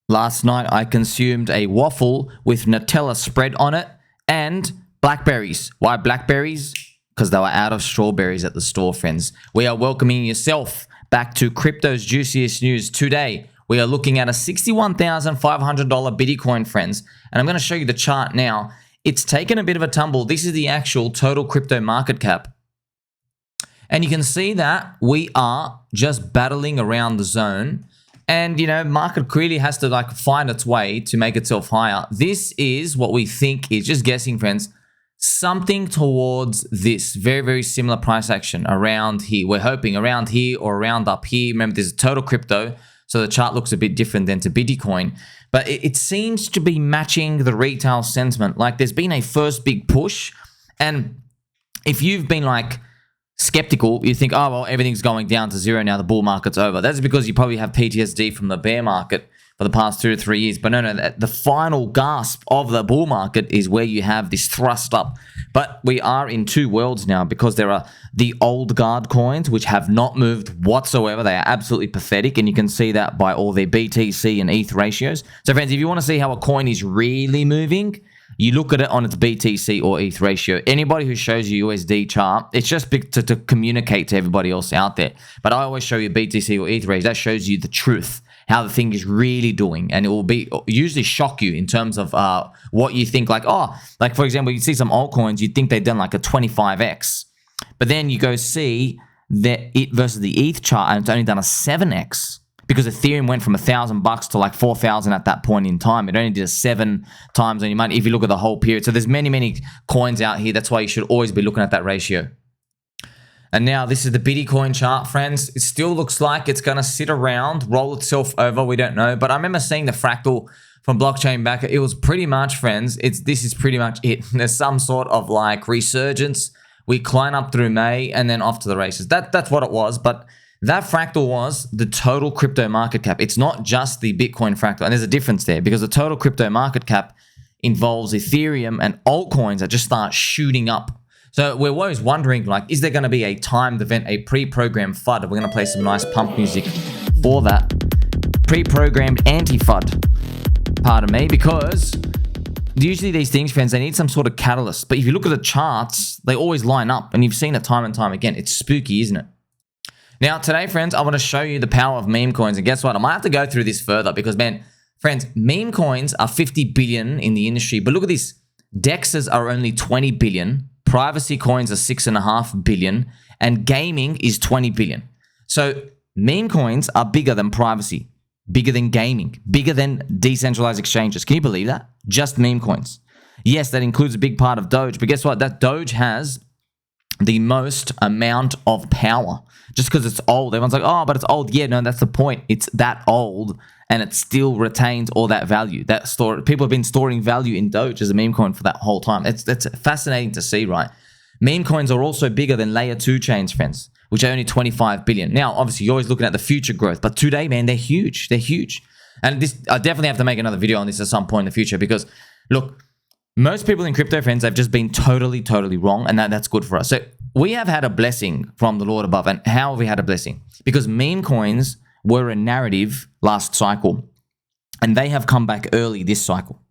Last night I consumed a waffle with Nutella spread on it and blackberries. Why blackberries? Because they were out of strawberries at the store, friends. We are welcoming yourself back to Crypto's Juiciest News. Today, we are looking at a $61,500 Bitcoin, friends. And I'm going to show you the chart now. It's taken a bit of a tumble. This is the actual total crypto market cap. And you can see that we are just battling around the zone. And, you know, market clearly has to find its way to make itself higher. This is what we think is, just guessing, friends, something towards this very, very similar price action around here. We're hoping around here or around up here. Remember, there's a total crypto, so the chart looks a bit different than to Bitcoin. But it seems to be matching the retail sentiment. Like, there's been a first big push. And if you've been skeptical, you think, oh, well, everything's going down to zero now, the bull market's over. That's because you probably have PTSD from the bear market for the past 2 to 3 years. But no, the final gasp of the bull market is where you have this thrust up. But we are in two worlds now, because there are the old guard coins, which have not moved whatsoever. They are absolutely pathetic, and you can see that by all their BTC and ETH ratios. So friends, if you want to see how a coin is really moving, you look at it on its BTC or ETH ratio. Anybody who shows you USD chart, it's just to communicate to everybody else out there. But I always show you BTC or ETH ratio. That shows you the truth, how the thing is really doing. And it will usually shock you in terms of what you think. For example, you see some altcoins, you'd think they've done a 25x. But then you go see that it versus the ETH chart, and it's only done a 7x. Because Ethereum went from $1,000 to 4,000 at that point in time. It only did a 7 times on your money if you look at the whole period. So there's many, many coins out here. That's why you should always be looking at that ratio. And now this is the Bitcoin chart, friends. It still looks like it's going to sit around, roll itself over. We don't know. But I remember seeing the fractal from blockchain back. It was pretty much, friends, this is pretty much it. There's some sort of resurgence. We climb up through May and then off to the races. That's what it was. But that fractal was the total crypto market cap. It's not just the Bitcoin fractal. And there's a difference there, because the total crypto market cap involves Ethereum and altcoins that just start shooting up. So we're always wondering, is there going to be a timed event, a pre-programmed FUD? We're going to play some nice pump music for that. Pre-programmed anti-FUD. Pardon me, because usually these things, friends, they need some sort of catalyst. But if you look at the charts, they always line up. And you've seen it time and time again. It's spooky, isn't it? Now, today, friends, I want to show you the power of meme coins. And guess what? I might have to go through this further because, man, friends, meme coins are 50 billion in the industry. But look at this. DEXs are only 20 billion. Privacy coins are 6.5 billion. And gaming is 20 billion. So meme coins are bigger than privacy, bigger than gaming, bigger than decentralized exchanges. Can you believe that? Just meme coins. Yes, that includes a big part of Doge. But guess what? That Doge has the most amount of power. Just because it's old, everyone's like, oh, but it's old. Yeah, no, that's the point. It's that old, and it still retains all that value. People have been storing value in Doge as a meme coin for that whole time. That's fascinating to see, right? Meme coins are also bigger than layer 2 chains, friends, which are only 25 billion. Now, obviously, you're always looking at the future growth, but today, man, they're huge. They're huge. And I definitely have to make another video on this at some point in the future, because, look, most people in crypto, friends, have just been totally, totally wrong, and that's good for us. So we have had a blessing from the Lord above. And how have we had a blessing? Because meme coins were a narrative last cycle, and they have come back early this cycle.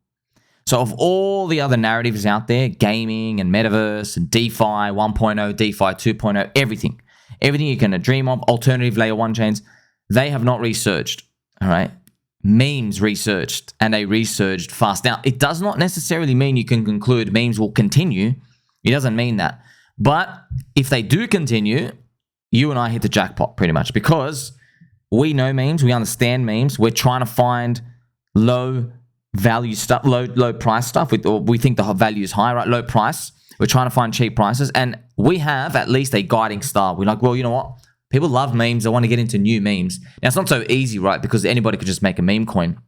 So of all the other narratives out there, gaming and metaverse and DeFi 1.0, DeFi 2.0, everything you can dream of, alternative layer 1 chains, they have not resurged, all right? Memes researched, and they resurged fast. Now, it does not necessarily mean you can conclude memes will continue. It doesn't mean that. But if they do continue, you and I hit the jackpot pretty much, because we know memes, we understand memes. We're trying to find low value stuff, low price stuff. We think the value is high, right? Low price. We're trying to find cheap prices, and we have at least a guiding star. We're like, well, you know what? People love memes. They want to get into new memes. Now, it's not so easy, right? Because anybody could just make a meme coin.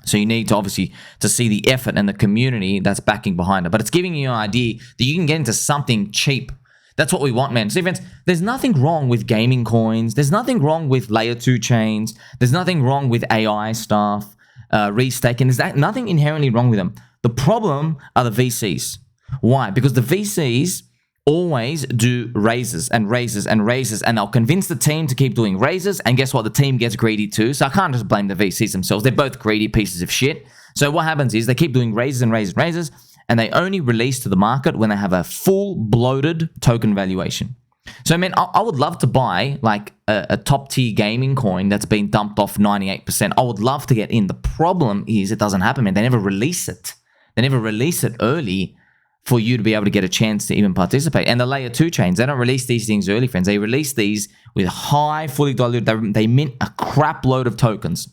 So you need to obviously to see the effort and the community that's backing behind it. But it's giving you an idea that you can get into something cheap. That's what we want, man. See, friends, there's nothing wrong with gaming coins. There's nothing wrong with layer 2 chains. There's nothing wrong with AI stuff, restaking. There's nothing inherently wrong with them. The problem are the VCs. Why? Because the VCs always do raises and raises and raises, and they'll convince the team to keep doing raises, and guess what? The team gets greedy too. So I can't just blame the VCs themselves. They're both greedy pieces of shit. So what happens is they keep doing raises and raises and raises, and they only release to the market when they have a full bloated token valuation. So, man, I would love to buy like a top tier gaming coin that's been dumped off 98%. I would love to get in. The problem is it doesn't happen, man. They never release it. They never release it early for you to be able to get a chance to even participate. And the layer 2 chains, they don't release these things early, friends. They release these with high, fully diluted. They mint a crap load of tokens,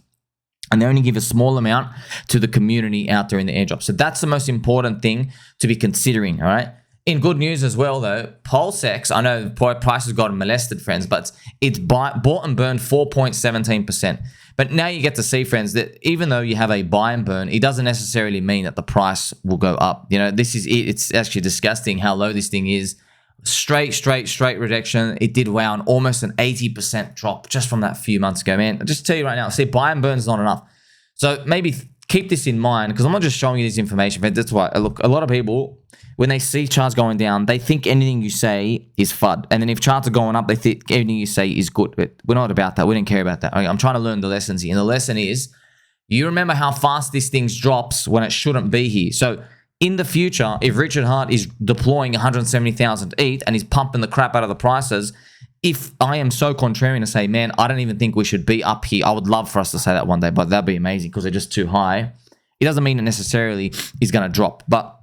and they only give a small amount to the community out there in the airdrop. So that's the most important thing to be considering, all right? In good news as well, though, PulseX, I know price has gotten molested, friends, but it's bought and burned 4.17%. But now you get to see, friends, that even though you have a buy and burn, it doesn't necessarily mean that the price will go up. You know, this is it. It's actually disgusting how low this thing is. Straight rejection. It did wow, and almost an 80% drop just from that few months ago, man. I'll just tell you right now, see, buy and burn is not enough. So maybe keep this in mind, because I'm not just showing you this information, but that's why, look, a lot of people, when they see charts going down, they think anything you say is FUD. And then if charts are going up, they think anything you say is good. But we're not about that. We don't care about that. Okay, I'm trying to learn the lessons here. And the lesson is, you remember how fast this thing drops when it shouldn't be here. So in the future, if Richard Hart is deploying 170,000 ETH and he's pumping the crap out of the prices, if I am so contrarian to say, man, I don't even think we should be up here. I would love for us to say that one day, but that'd be amazing because they're just too high. It doesn't mean it necessarily is going to drop, but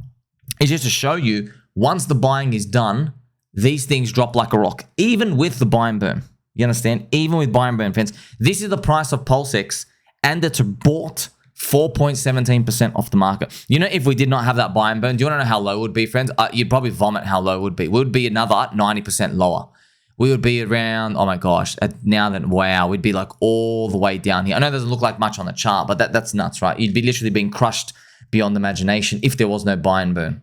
it's just to show you, once the buying is done, these things drop like a rock, even with the buy and burn. You understand? Even with buy and burn, friends. This is the price of PulseX, and it's bought 4.17% off the market. You know, if we did not have that buy and burn, do you want to know how low it would be, friends? You'd probably vomit how low it would be. We would be another 90% lower. We would be around, oh my gosh, now then, wow, we'd be like all the way down here. I know it doesn't look like much on the chart, but that's nuts, right? You'd be literally being crushed beyond imagination if there was no buy and burn.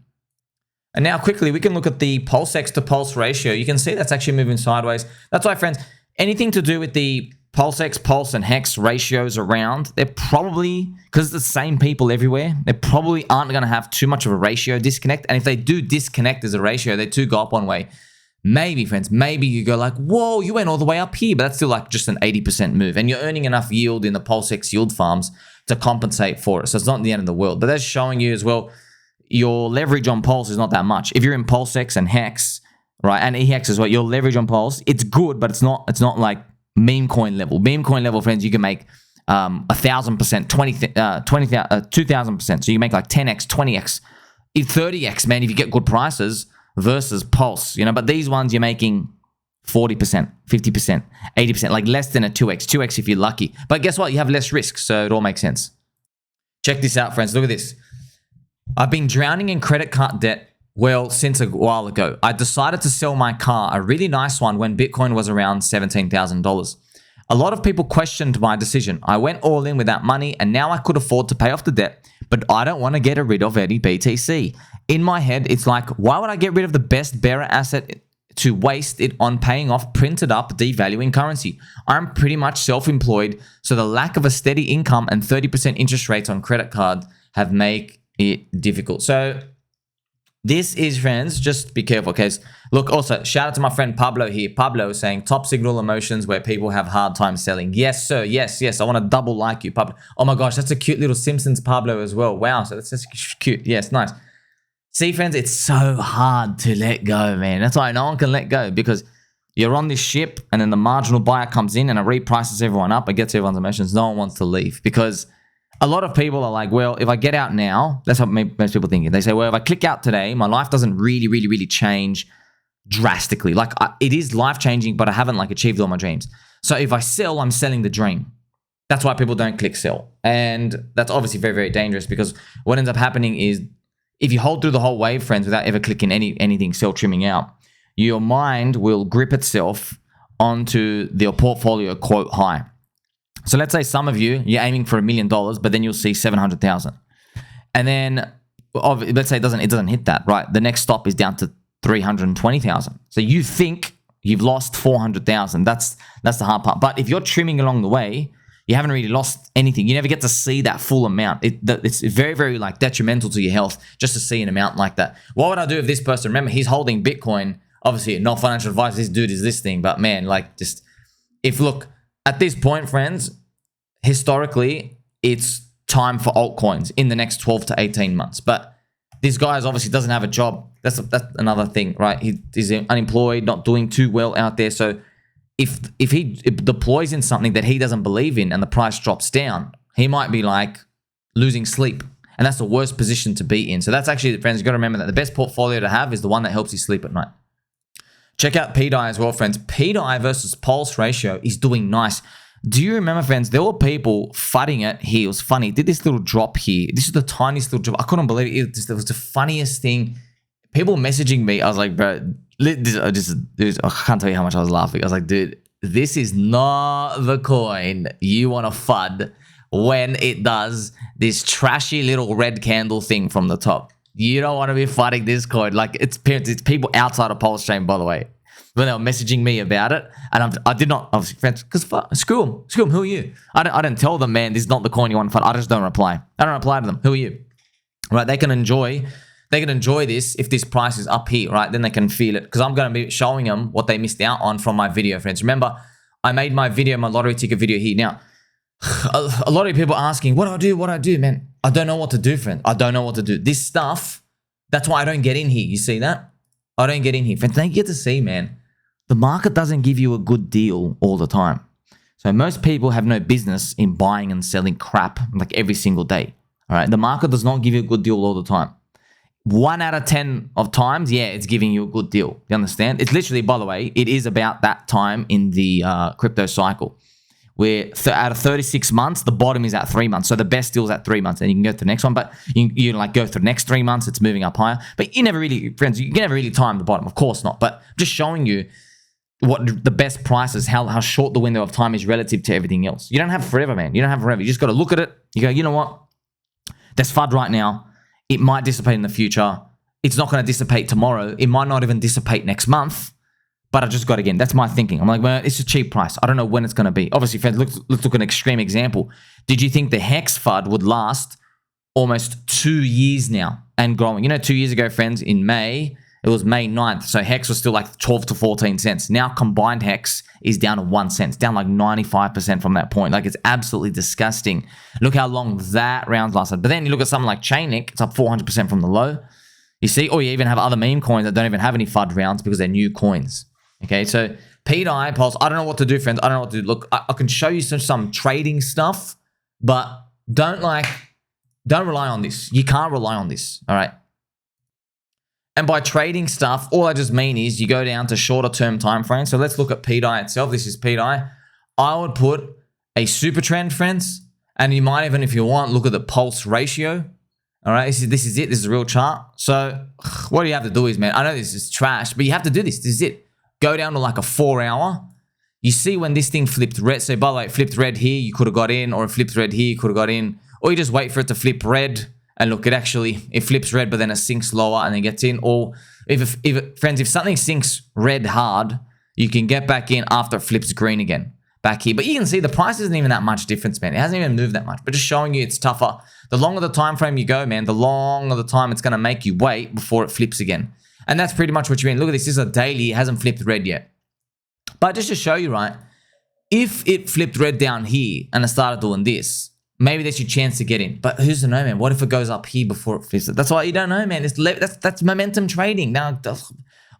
And now quickly, we can look at the PulseX to Pulse ratio. You can see that's actually moving sideways. That's why, friends, anything to do with the PulseX, Pulse, and Hex ratios around, they're probably, because it's the same people everywhere, they probably aren't going to have too much of a ratio disconnect. And if they do disconnect as a ratio, they do go up one way. Maybe, friends, maybe you go like, whoa, you went all the way up here, but that's still like just an 80% move. And you're earning enough yield in the PulseX yield farms to compensate for it. So it's not the end of the world. But that's showing you as well, your leverage on Pulse is not that much. If you're in PulseX and Hex, right, and EHEX as well, your leverage on Pulse, it's good, but it's not like meme coin level. Meme coin level, friends, you can make 1,000%, 2,000%. So you make like 10x, 20x, 30x, man, if you get good prices versus Pulse, you know. But these ones you're making 40%, 50%, 80%, like less than a 2x if you're lucky. But guess what? You have less risk, so it all makes sense. Check this out, friends. Look at this. I've been drowning in credit card debt, well, since a while ago. I decided to sell my car, a really nice one, when Bitcoin was around $17,000. A lot of people questioned my decision. I went all in with that money, and now I could afford to pay off the debt, but I don't want to get rid of any BTC. In my head, it's like, why would I get rid of the best bearer asset to waste it on paying off printed up devaluing currency? I'm pretty much self-employed, so the lack of a steady income and 30% interest rates on credit card have made it difficult. So this is, friends, just be careful, because look, also shout out to my friend Pablo here. Pablo is saying top signal emotions where people have hard time selling. Yes, sir. Yes. I want to double like you, Pablo. Oh my gosh, that's a cute little Simpsons Pablo as well. Wow, so that's cute. Yes, nice. See, friends, it's so hard to let go, man. That's why no one can let go, because you're on this ship and then the marginal buyer comes in and it reprices everyone up. It gets everyone's emotions. No one wants to leave, because a lot of people are like, well, if I get out now, that's what most people think. They say, well, if I click out today, my life doesn't really change drastically. Like it is life-changing, but I haven't like achieved all my dreams. So if I sell, I'm selling the dream. That's why people don't click sell. And that's obviously very dangerous, because what ends up happening is if you hold through the whole wave, friends, without ever clicking anything sell trimming out, your mind will grip itself onto the portfolio quote high. So let's say some of you're aiming for $1 million, but then you'll see 700,000. And then let's say it doesn't hit that, right? The next stop is down to 320,000. So you think you've lost 400,000. That's the hard part. But if you're trimming along the way, you haven't really lost anything. You never get to see that full amount. It's very, very like detrimental to your health just to see an amount like that. What would I do if this person, remember, he's holding Bitcoin. Obviously, not financial advice. This dude is this thing. But man, like just, look, at this point, friends, historically, it's time for altcoins in the next 12 to 18 months. But this guy obviously doesn't have a job. That's another thing, right? He's unemployed, not doing too well out there. So if he deploys in something that he doesn't believe in and the price drops down, he might be like losing sleep. And that's the worst position to be in. So that's actually, friends, you got to remember that the best portfolio to have is the one that helps you sleep at night. Check out pDAI as well, friends. pDAI versus Pulse ratio is doing nice. Do you remember, friends, there were people fudding it here. It was funny. It did this little drop here. This is the tiniest little drop. I couldn't believe it. It was the funniest thing. People messaging me. I was like, bro, I can't tell you how much I was laughing. I was like, dude, this is not the coin you want to FUD when it does this trashy little red candle thing from the top. You don't want to be FUDding this coin. Like, it's people outside of PulseChain, by the way, when they were messaging me about it. And I did not, obviously, friends, because screw them. Who are you? I didn't tell them, man, this is not the coin you want to FUD. I just don't reply. I don't reply to them. Who are you? Right? They can enjoy this if this price is up here, right? Then they can feel it, because I'm going to be showing them what they missed out on from my video, friends. Remember, I made my lottery ticket video here. Now, a lot of people are asking, what do I do, man? I don't know what to do, friend. I don't know what to do. This stuff, that's why I don't get in here. You see that? I don't get in here. Friends, they get to see, man, the market doesn't give you a good deal all the time. So most people have no business in buying and selling crap like every single day. All right. The market does not give you a good deal all the time. 1 out of 10 of times, yeah, it's giving you a good deal. You understand? It's literally, by the way, it is about that time in the crypto cycle, where out of 36 months, the bottom is at 3 months. So the best deal is at 3 months, and you can go to the next one. But you like go through the next 3 months, it's moving up higher. But you never really, friends, you can never really time the bottom. Of course not. But I'm just showing you what the best price is, how short the window of time is relative to everything else. You don't have forever, man. You don't have forever. You just got to look at it. You go, you know what? There's FUD right now. It might dissipate in the future. It's not going to dissipate tomorrow. It might not even dissipate next month. But I just got, again, that's my thinking. I'm like, well, it's a cheap price. I don't know when it's going to be. Obviously, friends, let's look at an extreme example. Did you think the Hex FUD would last almost 2 years now and growing? You know, 2 years ago, friends, in May, it was May 9th. So Hex was still like 12 to 14 cents. Now combined Hex is down to 1 cent. It's down like 95% from that point. Like, it's absolutely disgusting. Look how long that round lasted. But then you look at something like Chainlink, it's up 400% from the low. You see, or you even have other meme coins that don't even have any FUD rounds because they're new coins. Okay, so pDAI, Pulse, I don't know what to do, friends. I don't know what to do. Look, I can show you some trading stuff, but don't rely on this. You can't rely on this, all right? And by trading stuff, all I just mean is you go down to shorter term time frames. So let's look at pDAI itself. This is pDAI. I would put a super trend, friends, and you might even, if you want, look at the pulse ratio. All right, this is it. This is a real chart. So what you have to do is, man, I know this is trash, but you have to do this. This is it. Go down to like a 4 hour. You see when this thing flipped red. So by the way, it flipped red here, you could have got in, or it flipped red here, you could have got in, or you just wait for it to flip red. And look, it flips red, but then it sinks lower and then gets in. Or friends, if something sinks red hard, you can get back in after it flips green again back here. But you can see the price isn't even that much difference, man. It hasn't even moved that much, but just showing you it's tougher. The longer the time frame you go, man, the longer the time it's going to make you wait before it flips again. And that's pretty much what you mean. Look at this. This is a daily. It hasn't flipped red yet. But just to show you, right, if it flipped red down here and it started doing this, maybe there's your chance to get in. But who's to know, man? What if it goes up here before it flips? That's why you don't know, man. That's momentum trading. Now,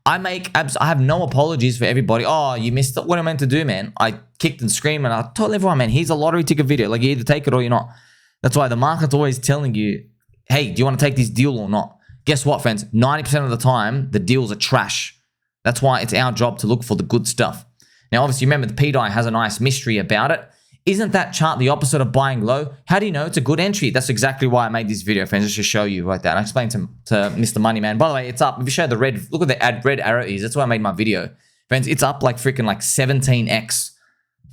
I have no apologies for everybody. Oh, you missed what I meant to do, man. I kicked and screamed and I told everyone, man, here's a lottery ticket video. Like, you either take it or you're not. That's why the market's always telling you, hey, do you want to take this deal or not? Guess what, friends? 90% of the time, the deals are trash. That's why it's our job to look for the good stuff. Now, obviously, remember, the pDAI has a nice mystery about it. Isn't that chart the opposite of buying low? How do you know it's a good entry? That's exactly why I made this video, friends, just to show you right there. And I explained to Mr. Moneyman. By the way, it's up. If you show the red, look at the red arrow is. That's why I made my video. Friends, it's up like freaking like 17x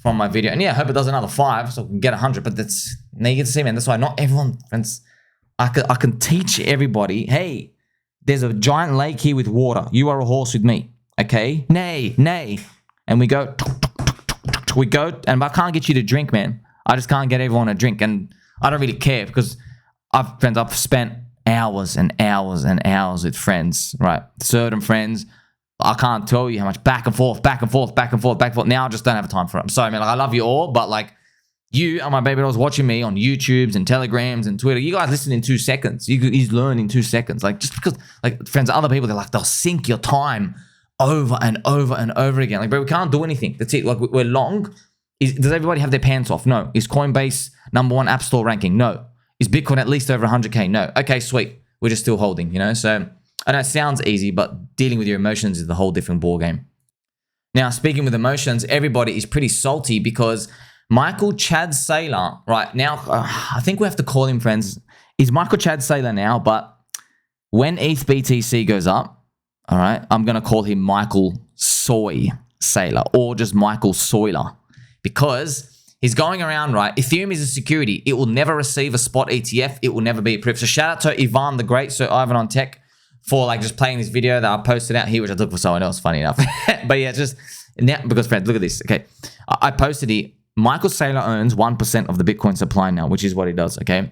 from my video. And yeah, I hope it does another 5 so we can get 100. But that's, now you get to see, man, that's why not everyone, friends, I can teach everybody, hey, there's a giant lake here with water. You are a horse with me, okay? Nay. And we go, and I can't get you to drink, man. I just can't get everyone a drink. And I don't really care because I've spent hours and hours and hours with friends, right? Certain friends, I can't tell you how much back and forth. Now I just don't have time for it. I'm sorry, man. Like, I love you all, but like, you are my baby dolls watching me on YouTubes and Telegrams and Twitter. You guys listen in 2 seconds. He's learning in 2 seconds. Like, just because, like, friends, other people, they'll sink your time over and over and over again. Like, bro, we can't do anything. That's it. Like, we're long. Does everybody have their pants off? No. Is Coinbase #1 app store ranking? No. Is Bitcoin at least over 100K? No. Okay, sweet. We're just still holding, you know? So, I know it sounds easy, but dealing with your emotions is a whole different ballgame. Now, speaking with emotions, everybody is pretty salty because Michael Chad Saylor, right now, I think we have to call him, friends. He's Michael Chad Saylor now, but when ETH BTC goes up, all right, I'm going to call him Michael Soy Saylor or just Michael Soyler because he's going around, right? Ethereum is a security. It will never receive a spot ETF. It will never be approved. So shout out to Ivan the Great, so Ivan on Tech, for like just playing this video that I posted out here, which I took for someone else, funny enough. But yeah, just now, because friends, look at this. Okay, I posted it. Michael Saylor owns 1% of the Bitcoin supply now, which is what he does, okay?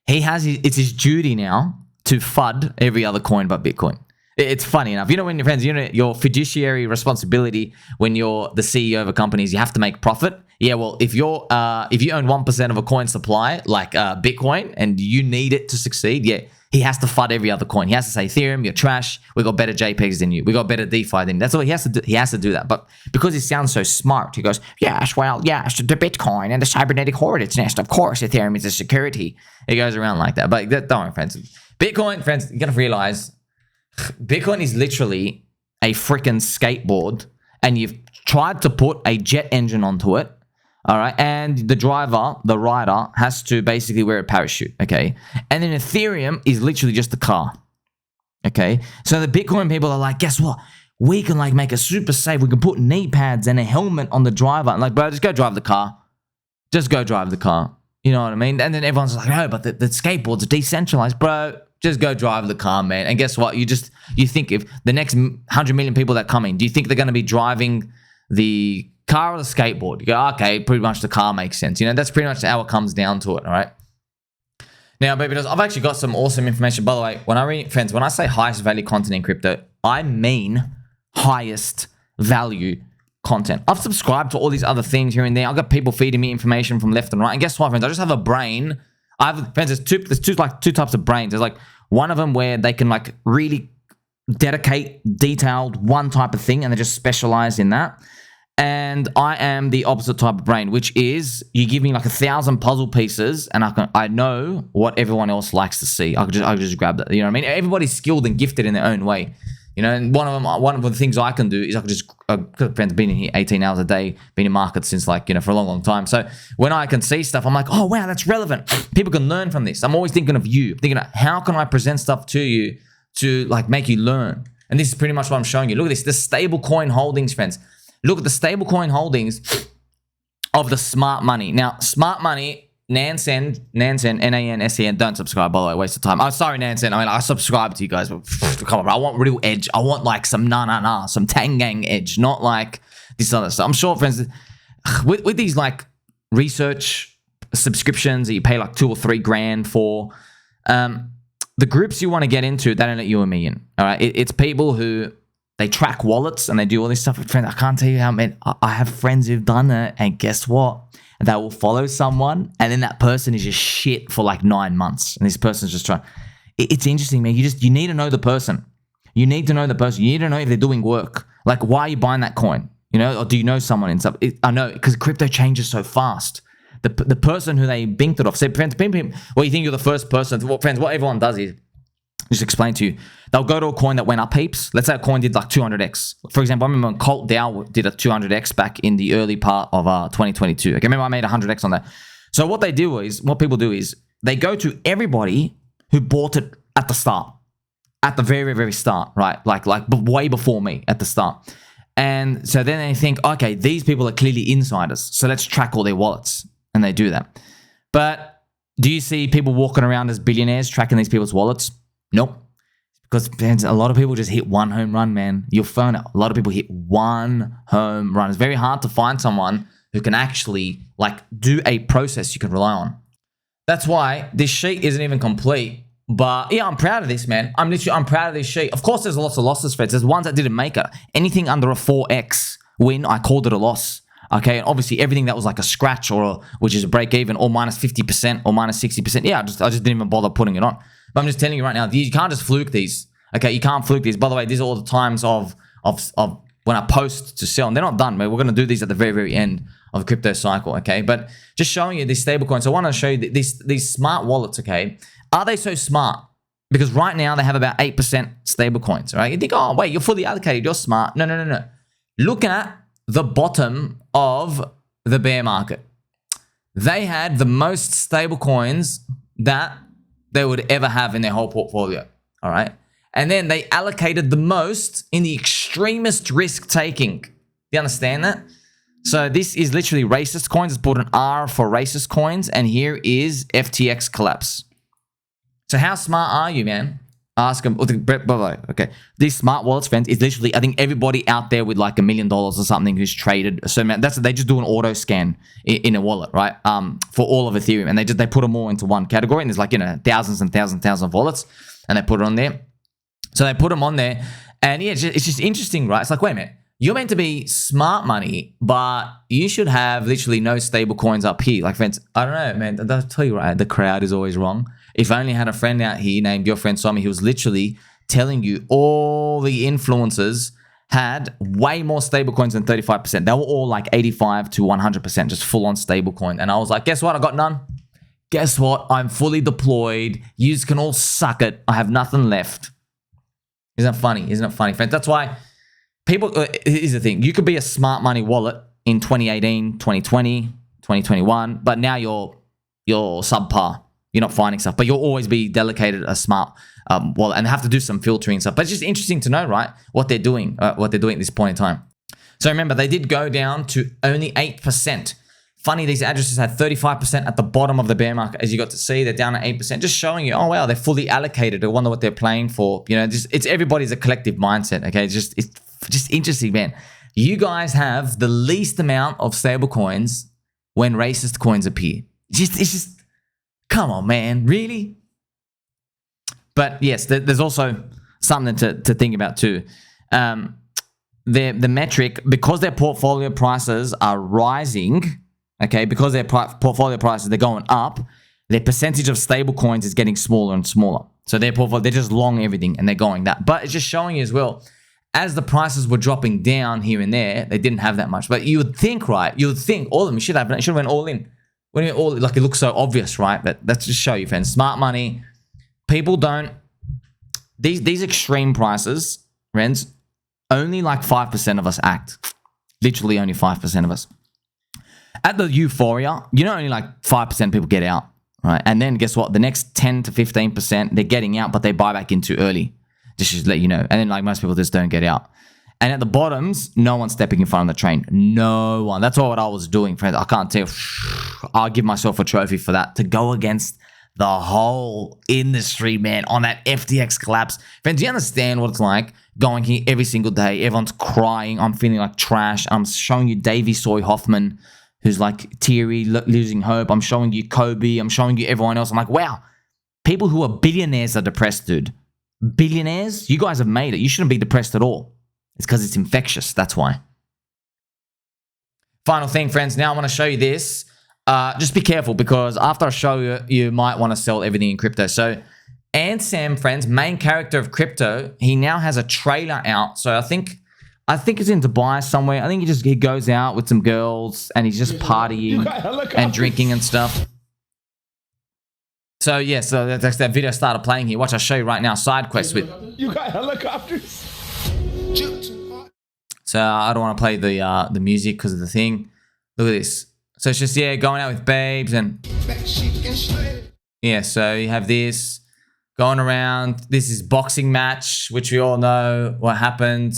It's his duty now to FUD every other coin but Bitcoin. It's funny enough. You know, when your friends, you know, your fiduciary responsibility when you're the CEO of a company is you have to make profit. Yeah, well, if you own 1% of a coin supply, like Bitcoin, and you need it to succeed, yeah, he has to FUD every other coin. He has to say, Ethereum, you're trash. We got better JPEGs than you. We got better DeFi than you. That's what he has to do. He has to do that. But because he sounds so smart, he goes, yes, well, yes, the Bitcoin and the cybernetic hornet's nest. Of course, Ethereum is a security. He goes around like that. But don't worry, friends. Bitcoin, friends, you got to realize Bitcoin is literally a freaking skateboard, and you've tried to put a jet engine onto it. All right, and the rider, has to basically wear a parachute, okay? And then Ethereum is literally just a car, okay? So the Bitcoin people are like, guess what? We can like make a super safe. We can put knee pads and a helmet on the driver. And like, bro, just go drive the car. Just go drive the car. You know what I mean? And then everyone's like, no, but the skateboards are decentralized, bro. Just go drive the car, man. And guess what? You think if the next 100 million people that come in, do you think they're going to be driving the car or the skateboard? You go, okay, pretty much the car makes sense. You know, that's pretty much how it comes down to it, all right? Now, baby, I've actually got some awesome information. By the way, when I say highest value content in crypto, I mean highest value content. I've subscribed to all these other things here and there. I've got people feeding me information from left and right. And guess what, friends? I just have a brain. There's two types of brains. There's like one of them where they can like really dedicate detailed one type of thing and they just specialize in that. And I am the opposite type of brain, which is you give me like 1,000 puzzle pieces and I know what everyone else likes to see. I could just grab that. You know what I mean? Everybody's skilled and gifted in their own way. You know, and one of the things I can do is I can just, friends, been in here 18 hours a day, been in markets since like, you know, for a long, long time. So when I can see stuff, I'm like, oh, wow, that's relevant. People can learn from this. I'm always thinking of you, thinking of how can I present stuff to you to like make you learn? And this is pretty much what I'm showing you. Look at this, the stablecoin holdings, friends. Look at the stablecoin holdings of the smart money. Now, smart money, Ansem, N-A-N-S-E-N, don't subscribe, by the way, waste of time. Oh, sorry, Ansem. I mean, I subscribe to you guys, but come on, bro. I want real edge. I want like some some Tangang edge, not like this other stuff. I'm sure, friends, with these like research subscriptions that you pay like $2 or $3 grand for, the groups you want to get into, they don't let you and me in. All right, it's people who they track wallets and they do all this stuff with friends. I can't tell you how many. I have friends who've done it, and guess what? They will follow someone, and then that person is just shit for like 9 months, and this person's just trying. It's interesting, man. You need to know the person. You need to know the person. You need to know if they're doing work. Like, why are you buying that coin? You know, or do you know someone in stuff? I know, because crypto changes so fast. The person who they binked it off. Say, friends, well, you think you're the first person. Well, friends, what everyone does is, just explain to you, they'll go to a coin that went up heaps. Let's say a coin did like 200x. For example, I remember when Colt DAO did a 200x back in the early part of 2022. Okay, remember I made 100x on that. So what people do is they go to everybody who bought it at the start, at the very, very start, right? Like way before me at the start. And so then they think, okay, these people are clearly insiders, so let's track all their wallets, and they do that. But do you see people walking around as billionaires tracking these people's wallets? Nope. Because a lot of people just hit one home run, man. You'll phone it. A lot of people hit one home run. It's very hard to find someone who can actually like do a process you can rely on. That's why this sheet isn't even complete. But yeah, I'm proud of this, man. I'm proud of this sheet. Of course, there's lots of losses, friends. There's ones that didn't make it. Anything under a 4x win, I called it a loss. Okay, and obviously everything that was like a scratch which is a break even or minus 50% or minus 60%. Yeah, I just didn't even bother putting it on. But I'm just telling you right now, you can't just fluke these. Okay, you can't fluke these. By the way, these are all the times of when I post to sell, and they're not done, man. We're going to do these at the very, very end of the crypto cycle, okay? But just showing you these stablecoins. So I want to show you these smart wallets, okay? Are they so smart? Because right now they have about 8% stablecoins, right? You think, oh, wait, you're fully allocated, you're smart. No. Look at the bottom of the bear market. They had the most stablecoins that they would ever have in their whole portfolio, all right? And then they allocated the most in the extremist risk taking. Do you understand that? So this is literally racist coins. It's put an R for racist coins. And here is FTX collapse. So how smart are you, man? Ask them. Okay. These smart wallets, friends, is literally, I think everybody out there with like $1 million or something who's traded. So man, they just do an auto scan in a wallet, right? For all of Ethereum. And they put them all into one category. And there's like, thousands and thousands of wallets. And they put it on there. So they put them on there. And yeah, it's just interesting, right? It's like, wait a minute. You're meant to be smart money, but you should have literally no stable coins up here. Like, friends, I don't know, man. I'll tell you right, the crowd is always wrong. If I only had a friend out here named your friend Sommi, he was literally telling you all the influencers had way more stable coins than 35%. They were all like 85 to 100%, just full on stable coin. And I was like, guess what? I got none. Guess what? I'm fully deployed. You can all suck it. I have nothing left. Isn't it funny? Isn't it funny, friends? That's why people, here's the thing. You could be a smart money wallet in 2018, 2020, 2021, but now you're subpar. You're not finding stuff, but you'll always be delegated a smart wallet and have to do some filtering and stuff. But it's just interesting to know, right, what they're doing at this point in time. So remember, they did go down to only 8%. Funny, these addresses had 35% at the bottom of the bear market. As you got to see, they're down at 8%, just showing you, oh, wow, they're fully allocated. I wonder what they're playing for. It's everybody's a collective mindset, okay? It's just interesting, man. You guys have the least amount of stable coins when racist coins appear. It's just, come on, man, really? But yes, there's also something to think about too. The metric, because their portfolio prices are rising, okay, because their portfolio prices, they're going up, their percentage of stable coins is getting smaller and smaller. So their portfolio, they're just long everything and they're going that. But it's just showing you as well, as the prices were dropping down here and there, they didn't have that much. But you would think, right? You would think all of them should have went all in. When you all, like, it looks so obvious, right? But that's just show you, friends. Smart money. People don't, these extreme prices, friends, only like 5% of us act. Literally only 5% of us. At the euphoria, only like 5% of people get out, right? And then guess what? The next 10 to 15%, they're getting out, but they buy back in too early. Just to let you know. And then like most people just don't get out. And at the bottoms, no one's stepping in front of the train. No one. That's all what I was doing, friends. I can't tell. I'll give myself a trophy for that. To go against the whole industry, man, on that FTX collapse. Friends, do you understand what it's like going here every single day? Everyone's crying. I'm feeling like trash. I'm showing you Davey Hoffman, who's like teary, losing hope. I'm showing you Kobe. I'm showing you everyone else. I'm like, wow. People who are billionaires are depressed, dude. Billionaires? You guys have made it. You shouldn't be depressed at all. It's because it's infectious. That's why. Final thing, friends. Now I want to show you this. Just be careful, because after I show you, you might want to sell everything in crypto. So Ansem, friends, main character of crypto, he now has a trailer out. So I think it's in Dubai somewhere. I think he goes out with some girls and he's just partying and drinking and stuff. So yeah, so that video started playing here. Watch, I'll show you right now. Side quest with. You got helicopters. So I don't want to play the music because of the thing. Look at this. So it's just, yeah, going out with babes and yeah. So you have this going around. This is boxing match, which we all know what happened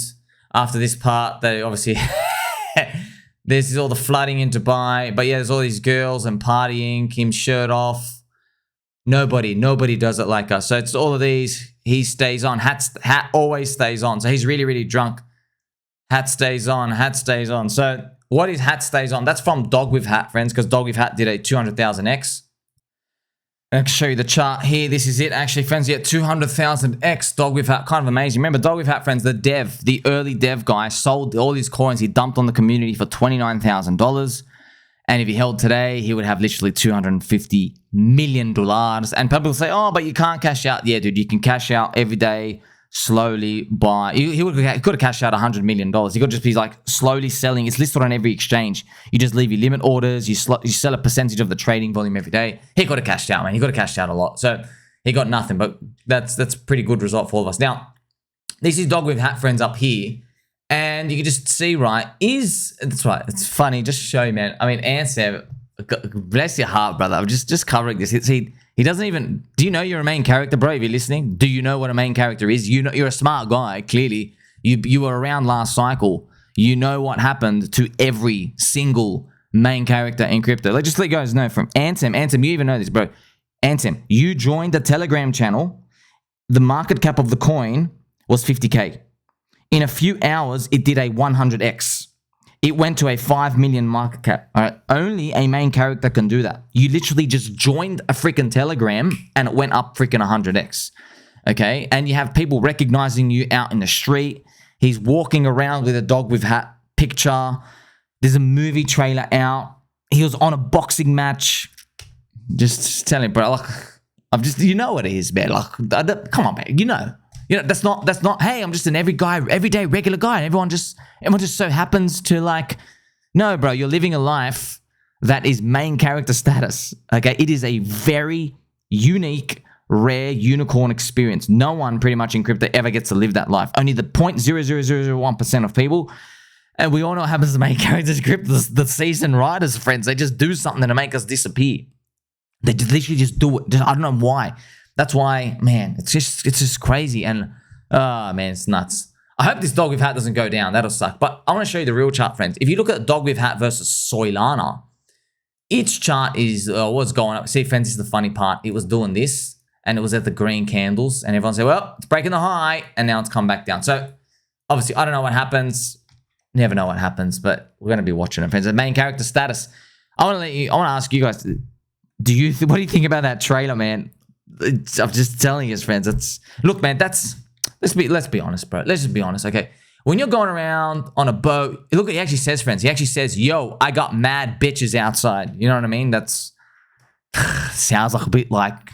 after this part. They obviously this is all the flooding in Dubai. But yeah, there's all these girls and partying. Him shirt off. Nobody does it like us. So it's all of these. He stays on. Hat always stays on. So he's really, really drunk. Hat stays on. So what his hat stays on, that's from Dog with Hat, friends, because Dog with Hat did a 200,000x. I can show you the chart here. This is it, actually, friends. Yeah, 200,000x Dog with Hat. Kind of amazing. Remember, Dog with Hat, friends, the early dev guy, sold all his coins. He dumped on the community for $29,000. And if he held today, he would have literally $250 million. And people say, oh, but you can't cash out. Yeah, dude, you can cash out every day, slowly buy. He could have cashed out $100 million. He could just be like slowly selling. It's listed on every exchange. You just leave your limit orders. You sell a percentage of the trading volume every day. He could have cashed out, man. He could have cashed out a lot. So he got nothing, but that's a pretty good result for all of us. Now, this is Dog with Hat, friends, up here. And you can just see, right, that's right. It's funny. Just to show you, man. I mean, Ansem, bless your heart, brother. I'm just covering this. He doesn't even, do you know you're a main character, bro? If you're listening, do you know what a main character is? You know, you're a smart guy, clearly. You were around last cycle. You know what happened to every single main character in crypto. Let's just let you guys know from Ansem. Ansem, you even know this, bro. Ansem, you joined the Telegram channel. The market cap of the coin was 50K. In a few hours, it did a 100x. It went to a 5 million market cap. All right, only a main character can do that. You literally just joined a freaking Telegram and it went up freaking 100x. Okay, and you have people recognizing you out in the street. He's walking around with a Dog with Hat picture. There's a movie trailer out. He was on a boxing match. Just tell him, bro. Like, you know what it is, man. Like, come on, man. You know, that's not, hey, I'm just an everyday regular guy. And everyone just so happens to like, no, bro, you're living a life that is main character status. Okay. It is a very unique, rare unicorn experience. No one pretty much in crypto ever gets to live that life. Only the 0.00001% of people. And we all know what happens to main characters in crypto. The seasoned riders, friends, they just do something to make us disappear. They literally just do it. I don't know why. That's why, man, it's just crazy. And, man, it's nuts. I hope this Dog with Hat doesn't go down. That'll suck. But I want to show you the real chart, friends. If you look at Dog with Hat versus Solana, each chart is what's going up. See, friends, this is the funny part. It was doing this, and it was at the green candles. And everyone said, well, it's breaking the high. And now it's come back down. So, obviously, I don't know what happens. Never know what happens. But we're going to be watching it, friends. The main character status. I want to ask you guys, what do you think about that trailer, man? I'm just telling you, friends. Look, man. Let's be honest, bro. Let's just be honest, okay? When you're going around on a boat, look what he actually says, friends. He actually says, "Yo, I got mad bitches outside." You know what I mean? That's sounds like a bit like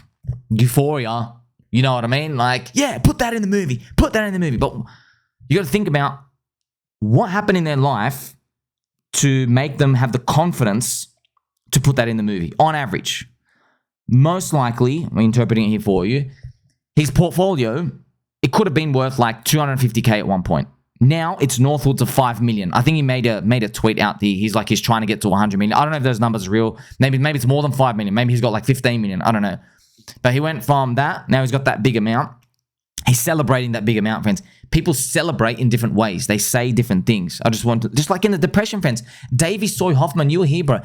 Euphoria. You know what I mean? Like, yeah, put that in the movie. Put that in the movie. But you got to think about what happened in their life to make them have the confidence to put that in the movie. On average, most likely, I'm interpreting it here for you, his portfolio, it could have been worth like 250K at one point. Now it's northwards of 5 million. I think he made a tweet out there. He's trying to get to 100 million. I don't know if those numbers are real. Maybe it's more than 5 million. Maybe he's got like 15 million. I don't know. But he went from that. Now he's got that big amount. He's celebrating that big amount, friends. People celebrate in different ways. They say different things. Just like in the depression, friends. Davey Hoffman, you were here, bro.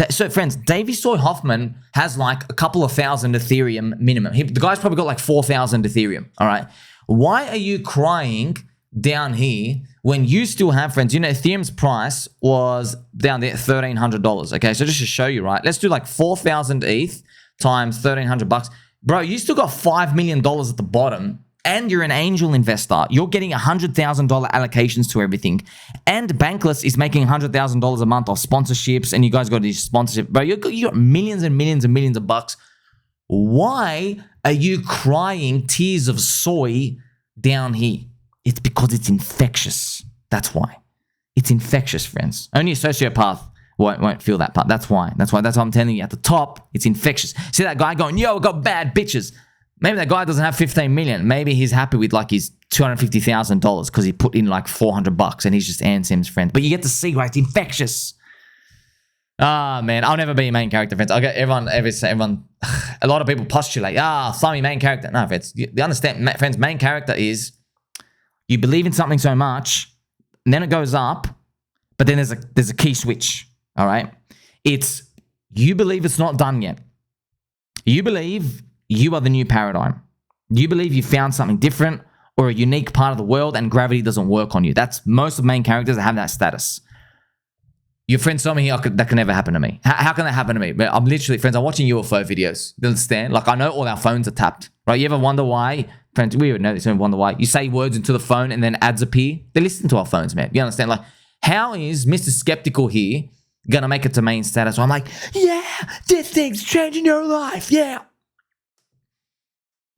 So, friends, Davey Hoffman has like a couple of thousand Ethereum minimum. The guy's probably got like 4,000 Ethereum, all right? Why are you crying down here when you still have, friends, Ethereum's price was down there at $1,300, okay? So just to show you, right? Let's do like 4,000 ETH times $1,300. Bro, you still got $5 million at the bottom. And you're an angel investor. You're getting $100,000 allocations to everything. And Bankless is making $100,000 a month off sponsorships. And you guys got these sponsorship. Bro, you got millions and millions and millions of bucks. Why are you crying tears of soy down here? It's because it's infectious. That's why. It's infectious, friends. Only a sociopath won't feel that part. That's why. That's why I'm telling you. At the top, it's infectious. See that guy going, yo, I got bad bitches. Maybe that guy doesn't have 15 million. Maybe he's happy with like his $250,000 because he put in like $400 and he's just Ansem's friend. But you get to see, right? It's infectious. Ah, man, I'll never be a main character, friends. I get everyone. A lot of people postulate, Sommi main character. No, friends, you understand, friends. Main character is you believe in something so much, and then it goes up, but then there's a key switch. All right, it's you believe it's not done yet. You believe you are the new paradigm. You believe you found something different or a unique part of the world and gravity doesn't work on you. That's most of main characters that have that status. Your friend Sommi here, that can never happen to me. How can that happen to me? But I'm literally, friends, I'm watching UFO videos. You understand? Like, I know all our phones are tapped, right? You ever wonder why? Friends, we would know this. You wonder why. You say words into the phone and then ads appear. They listen to our phones, man. You understand? Like, how is Mr. Skeptical here going to make it to main status? So I'm like, yeah, this thing's changing your life. Yeah.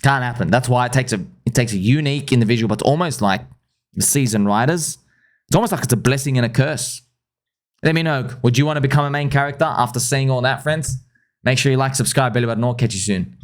Can't happen. That's why it takes a unique individual, but it's almost like the seasoned writers. It's almost like it's a blessing and a curse. Let me know, would you want to become a main character after seeing all that, friends? Make sure you like, subscribe, belly button, or catch you soon.